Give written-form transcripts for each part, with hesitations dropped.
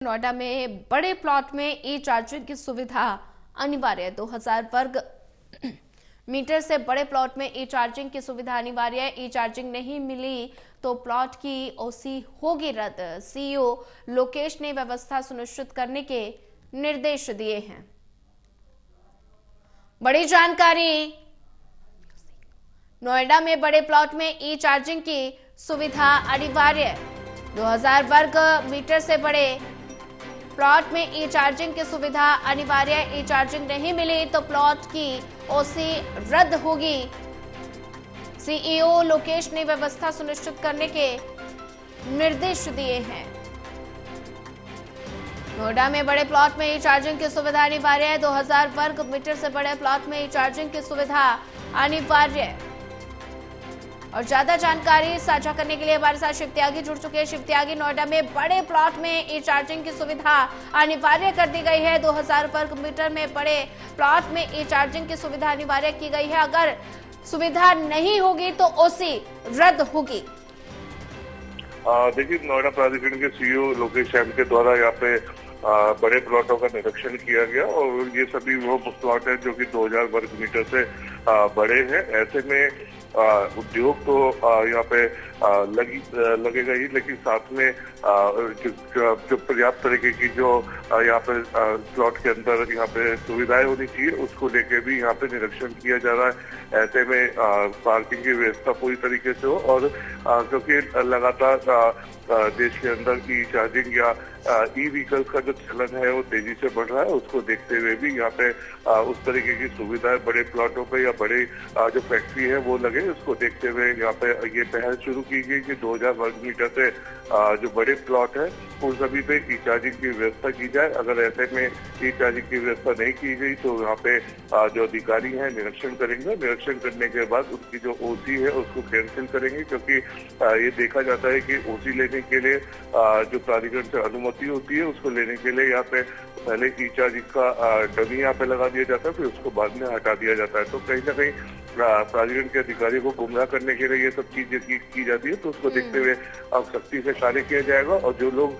नोएडा में बड़े प्लॉट में ई चार्जिंग की सुविधा अनिवार्य है। 2000 वर्ग मीटर से बड़े प्लॉट में ई चार्जिंग की सुविधा अनिवार्य है। ई चार्जिंग नहीं मिली तो प्लॉट की ओसी होगी रद्द। सीईओ लोकेश ने व्यवस्था सुनिश्चित करने के निर्देश दिए हैं। बड़ी जानकारी, नोएडा में बड़े प्लॉट में ई चार्जिंग की सुविधा अनिवार्य है। 2000 वर्ग मीटर से बड़े प्लॉट में ई चार्जिंग की सुविधा अनिवार्य है। ई चार्जिंग नहीं मिली तो प्लॉट की ओसी रद्द होगी। सीईओ लोकेश ने व्यवस्था सुनिश्चित करने के निर्देश दिए हैं। नोएडा में बड़े प्लॉट में ई चार्जिंग की सुविधा अनिवार्य है। 2000 वर्ग मीटर से बड़े प्लॉट में ई चार्जिंग की सुविधा अनिवार्य है। और ज्यादा जानकारी साझा करने के लिए हमारे साथ शिव त्यागी जुड़ चुके हैं। शिव त्यागी, नोएडा में बड़े प्लॉट में ई चार्जिंग की सुविधा अनिवार्य कर दी गई है। 2000 वर्ग मीटर में बड़े प्लॉट में ई चार्जिंग की सुविधा अनिवार्य की गई है। अगर सुविधा नहीं होगी तो ओसी रद्द होगी। देखिए, नोएडा प्राधिकरण के सीईओ लोकेश एम के द्वारा यहाँ पे बड़े प्लॉटों का निरीक्षण किया गया और ये सभी वो प्लॉट है जो कि 2000 वर्ग मीटर से बड़े हैं। ऐसे में उद्योग तो यहाँ पे लगेगा ही, लेकिन साथ में जो पर्याप्त तरीके की जो यहाँ पे प्लॉट के अंदर यहाँ पे सुविधाएं होनी चाहिए उसको लेके भी यहाँ पे निरीक्षण किया जा रहा है। ऐसे में पार्किंग की व्यवस्था पूरी तरीके से हो और क्योंकि लगातार देश के अंदर ई चार्जिंग या ई व्हीकल्स का जो चलन है वो तेजी से बढ़ रहा है, उसको देखते हुए भी यहाँ पे उस तरीके की सुविधाएं बड़े प्लॉटों पे या बड़े जो फैक्ट्री है वो लगे, उसको देखते हुए यहाँ पे ये पहल शुरू की गई कि 2000 वर्ग मीटर से जो बड़े प्लॉट है उन सभी पे ई चार्जिंग की व्यवस्था की जाए। अगर ऐसे में ई चार्जिंग की व्यवस्था नहीं की गई तो यहाँ पे जो अधिकारी हैं निरीक्षण करेंगे। निरीक्षण करने के बाद उसकी जो ओसी है उसको कैंसिल करेंगे, क्योंकि ये देखा जाता है कि ओसी लेने के लिए जो प्राधिकरण से अनुमति होती है उसको लेने के लिए यहाँ पे पहले ई चार्जिंग का डमी यहाँ पे लगा दिया जाता है, फिर उसको बाद में हटा दिया जाता है। तो कहीं ना कहीं प्राधिकरण के अधिकारियों को गुमराह करने के लिए ये सब चीजें की जाती है, तो उसको देखते हुए अब सख्ती से कार्य किया जाएगा और जो लोग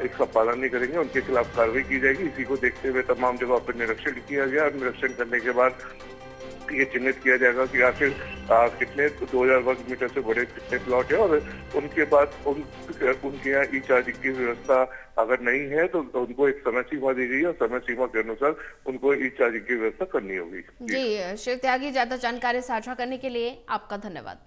इसका पालन नहीं करेंगे उनके खिलाफ कार्रवाई की जाएगी। इसी को देखते हुए तमाम जगह पर निरीक्षण किया गया। निरीक्षण करने के बाद ये चिन्हित किया जाएगा कि आखिर कितने 2000 वर्ग मीटर से बड़े कितने प्लॉट है और उनके बाद उनके यहाँ ई चार्जिंग की व्यवस्था अगर नहीं है तो उनको एक समय सीमा दी गई है और समय सीमा के अनुसार उनको ई चार्जिंग की व्यवस्था करनी होगी। जी शिव त्यागी, ज्यादा जानकारी साझा करने के लिए आपका धन्यवाद।